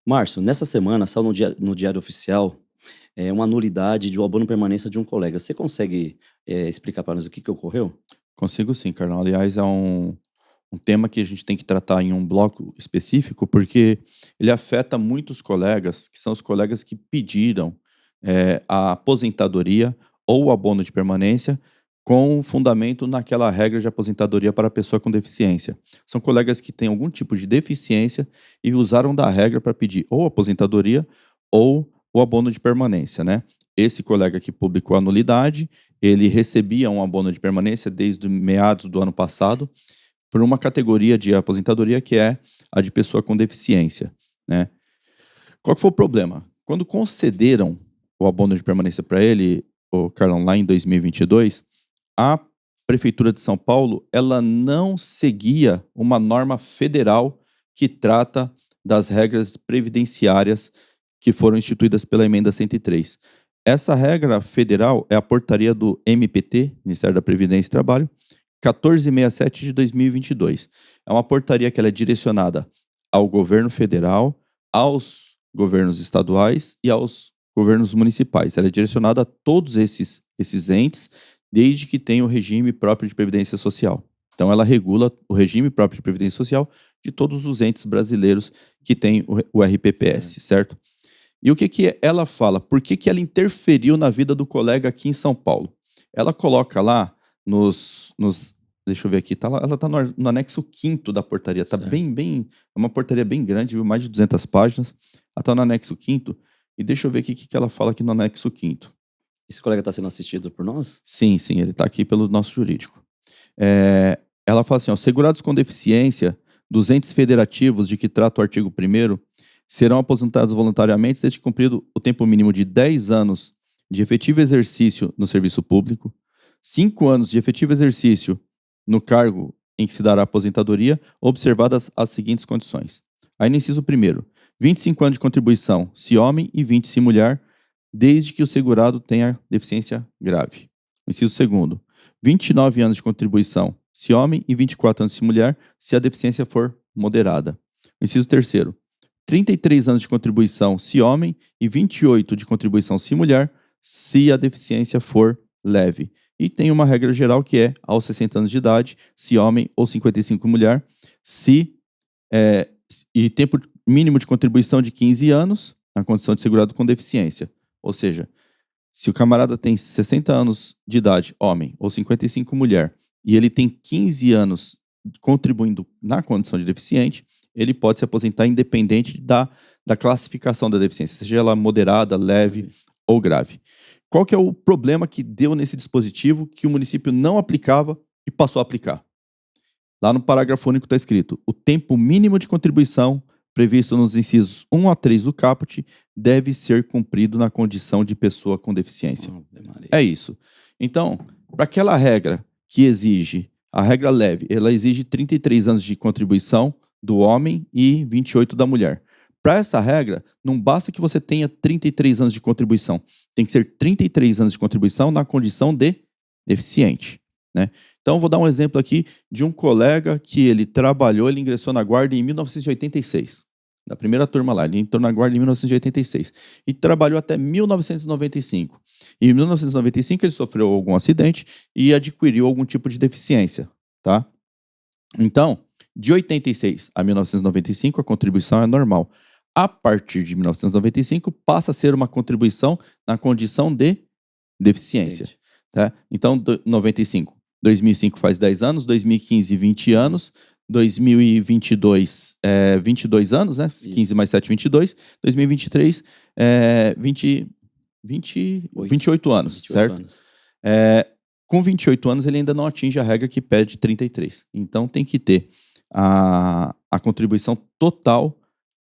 Márcio, nessa semana saiu no Diário Oficial uma nulidade de um abono permanência de um colega. Você consegue explicar para nós o que ocorreu? Consigo sim, Carlão. Aliás, é um tema que a gente tem que tratar em um bloco específico, porque ele afeta muitos colegas, que são os colegas que pediram a aposentadoria ou o abono de permanência com fundamento naquela regra de aposentadoria para a pessoa com deficiência. São colegas que têm algum tipo de deficiência e usaram da regra para pedir ou aposentadoria ou o abono de permanência, né? Esse colega que publicou a nulidade, ele recebia um abono de permanência desde meados do ano passado por uma categoria de aposentadoria que é a de pessoa com deficiência, né? Qual que foi o problema? Quando concederam o abono de permanência para ele, o Carlão, lá em 2022, a Prefeitura de São Paulo, ela não seguia uma norma federal que trata das regras previdenciárias que foram instituídas pela Emenda 103. Essa regra federal é a portaria do MPT, Ministério da Previdência e Trabalho, 1467 de 2022. É uma portaria que ela é direcionada ao governo federal, aos governos estaduais e aos governos municipais. Ela é direcionada a todos esses entes, desde que tenha o regime próprio de previdência social. Então, ela regula o regime próprio de previdência social de todos os entes brasileiros que têm o RPPS, certo? E o que ela fala? Por que ela interferiu na vida do colega aqui em São Paulo? Ela coloca lá deixa eu ver aqui, ela está no anexo 5º da portaria, está Certo. é uma portaria bem grande, viu, mais de 200 páginas, ela está no anexo 5º, e deixa eu ver aqui o que ela fala aqui no anexo 5º. Esse colega está sendo assistido por nós? Sim, ele está aqui pelo nosso jurídico. Ela fala assim, ó, segurados com deficiência dos entes federativos de que trata o artigo 1º serão aposentados voluntariamente desde cumprido o tempo mínimo de 10 anos de efetivo exercício no serviço público, 5 anos de efetivo exercício no cargo em que se dará a aposentadoria, observadas as seguintes condições. Aí no inciso 1º, 25 anos de contribuição se homem e 20 se mulher, desde que o segurado tenha deficiência grave. Inciso 2º, 29 anos de contribuição se homem e 24 anos se mulher, se a deficiência for moderada. Inciso 3º, 33 anos de contribuição se homem e 28 de contribuição se mulher, se a deficiência for leve. E tem uma regra geral que é aos 60 anos de idade, se homem ou 55 mulher, e tempo mínimo de contribuição de 15 anos, na condição de segurado com deficiência. Ou seja, se o camarada tem 60 anos de idade, homem, ou 55 mulher, e ele tem 15 anos contribuindo na condição de deficiente, ele pode se aposentar independente da classificação da deficiência, seja ela moderada, leve ou grave. Qual que é o problema que deu nesse dispositivo que o município não aplicava e passou a aplicar? Lá no parágrafo único está escrito: o tempo mínimo de contribuição previsto nos incisos 1 a 3 do caput deve ser cumprido na condição de pessoa com deficiência. É isso. Então, para aquela regra que exige, a regra leve, ela exige 33 anos de contribuição do homem e 28 da mulher. Para essa regra, não basta que você tenha 33 anos de contribuição. Tem que ser 33 anos de contribuição na condição de deficiente, né? Então, vou dar um exemplo aqui de um colega que ele trabalhou, ele ingressou na guarda em 1986. Da primeira turma lá, ele entrou na guarda em 1986. E trabalhou até 1995. E em 1995 ele sofreu algum acidente e adquiriu algum tipo de deficiência, tá? Então, de 86 a 1995, a contribuição é normal. A partir de 1995, passa a ser uma contribuição na condição de deficiência. Tá? Então, 95. 2005 faz 10 anos, 2015, 20 anos, 2022, 22 anos, né? 15 mais 7, 22. 2023, 28 anos, certo? Anos. Com 28 anos, ele ainda não atinge a regra que pede 33. Então, tem que ter a contribuição total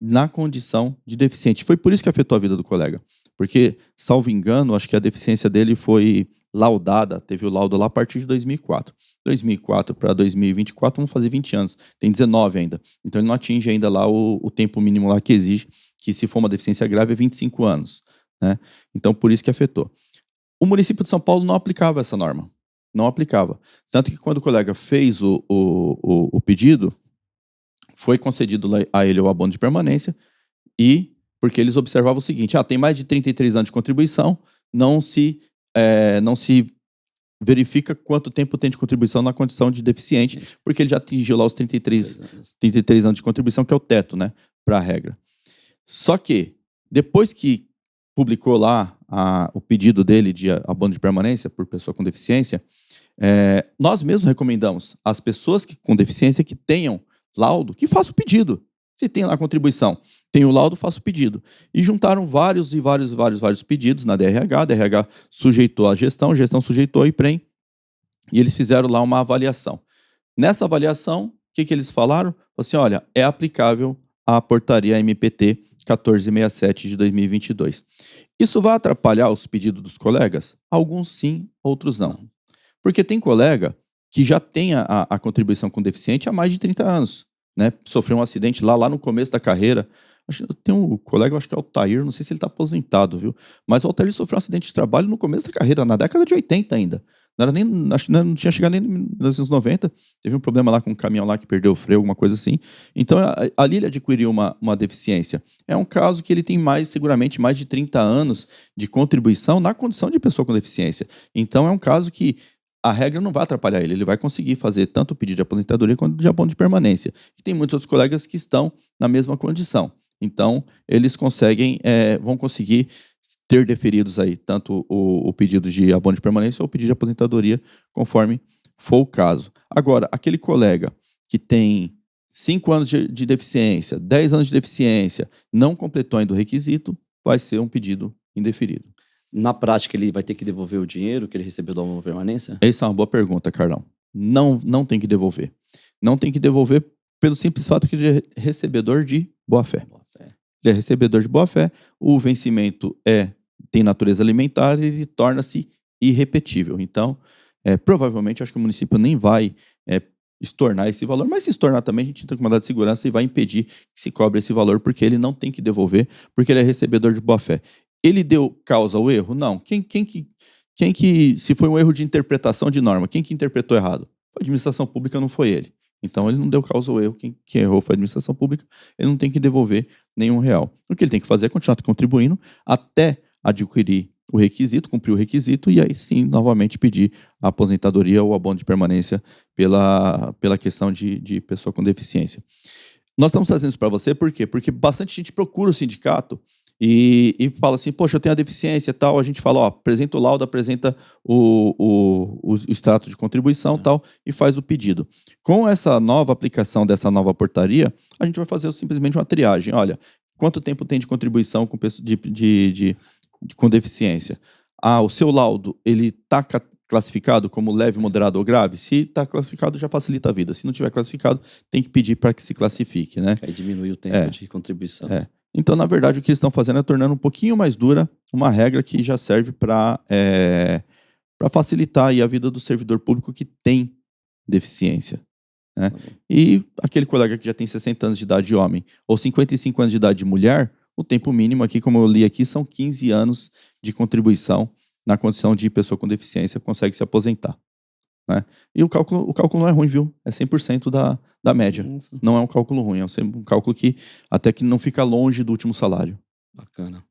na condição de deficiente. Foi por isso que afetou a vida do colega. Porque, salvo engano, acho que a deficiência dele foi laudada, teve o laudo lá a partir de 2004. 2004 para 2024, vamos fazer 20 anos. Tem 19 ainda. Então, ele não atinge ainda lá o tempo mínimo lá que exige, que se for uma deficiência grave é 25 anos. Né? Então, por isso que afetou. O município de São Paulo não aplicava essa norma. Não aplicava. Tanto que quando o colega fez o pedido, foi concedido a ele o abono de permanência, E porque eles observavam o seguinte: tem mais de 33 anos de contribuição, não se verifica quanto tempo tem de contribuição na condição de deficiente, Gente, porque ele já atingiu lá os 33, 3 anos. 33 anos de contribuição, que é o teto, né, para a regra. Só que, depois que publicou lá o pedido dele de abono de permanência por pessoa com deficiência, nós mesmos recomendamos às pessoas com deficiência que tenham laudo, que façam o pedido. Se tem lá a contribuição, tem o laudo, faça o pedido. E juntaram vários pedidos na DRH, a DRH sujeitou a gestão sujeitou a IPREM, e eles fizeram lá uma avaliação. Nessa avaliação, o que eles falaram? Assim, olha, é aplicável a portaria MPT 1467 de 2022. Isso vai atrapalhar os pedidos dos colegas? Alguns sim, outros não. Porque tem colega que já tem a contribuição com deficiente há mais de 30 anos. Né? Sofreu um acidente lá no começo da carreira. Tem um colega, acho que é o Tair, não sei se ele está aposentado, viu? Mas o Altair sofreu um acidente de trabalho no começo da carreira, na década de 80 ainda. Não era nem, acho que não tinha chegado nem em 1990. Teve um problema lá com um caminhão lá que perdeu o freio, alguma coisa assim. Então, ali ele adquiriu uma deficiência. É um caso que ele tem seguramente mais de 30 anos de contribuição na condição de pessoa com deficiência. Então, é um caso que a regra não vai atrapalhar ele vai conseguir fazer tanto o pedido de aposentadoria quanto de abono de permanência. E tem muitos outros colegas que estão na mesma condição. Então, eles vão conseguir ter deferidos aí tanto o pedido de abono de permanência ou o pedido de aposentadoria, conforme for o caso. Agora, aquele colega que tem 5 anos de deficiência, 10 anos de deficiência, não completou ainda o requisito, vai ser um pedido indeferido. Na prática, ele vai ter que devolver o dinheiro que ele recebeu da abono permanência? Essa é uma boa pergunta, Carlão. Não tem que devolver. Não tem que devolver pelo simples fato que ele é recebedor de boa-fé. Ele é recebedor de boa-fé, o vencimento tem natureza alimentar e ele torna-se irrepetível. Então, provavelmente, acho que o município nem vai estornar esse valor, mas se estornar também, a gente entra com mandado de segurança e vai impedir que se cobre esse valor, porque ele não tem que devolver, porque ele é recebedor de boa-fé. Ele deu causa ao erro? Não. Quem que, se foi um erro de interpretação de norma, quem que interpretou errado? A administração pública, não foi ele. Então, ele não deu causa ao erro. Quem errou foi a administração pública. Ele não tem que devolver nenhum real. O que ele tem que fazer é continuar contribuindo até adquirir o requisito, cumprir o requisito, e aí sim, novamente, pedir a aposentadoria ou abono de permanência pela questão de pessoa com deficiência. Nós estamos trazendo isso para você, por quê? Porque bastante gente procura o sindicato e fala assim, poxa, eu tenho a deficiência e tal, a gente fala, apresenta o laudo, apresenta o extrato de contribuição e tal, e faz o pedido. Com essa nova aplicação dessa nova portaria, a gente vai fazer simplesmente uma triagem. Olha, quanto tempo tem de contribuição com deficiência? O seu laudo, ele está classificado como leve, moderado ou grave? Se está classificado, já facilita a vida. Se não tiver classificado, tem que pedir para que se classifique, né? Aí diminui o tempo de contribuição. Então, na verdade, o que eles estão fazendo é tornando um pouquinho mais dura uma regra que já serve para facilitar aí a vida do servidor público que tem deficiência. Né? E aquele colega que já tem 60 anos de idade, homem, ou 55 anos de idade, mulher, o tempo mínimo aqui, como eu li aqui, são 15 anos de contribuição na condição de pessoa com deficiência consegue se aposentar. Né? E o cálculo não é ruim, viu? É 100% da média. Nossa. Não é um cálculo ruim, é um cálculo que até que não fica longe do último salário. Bacana.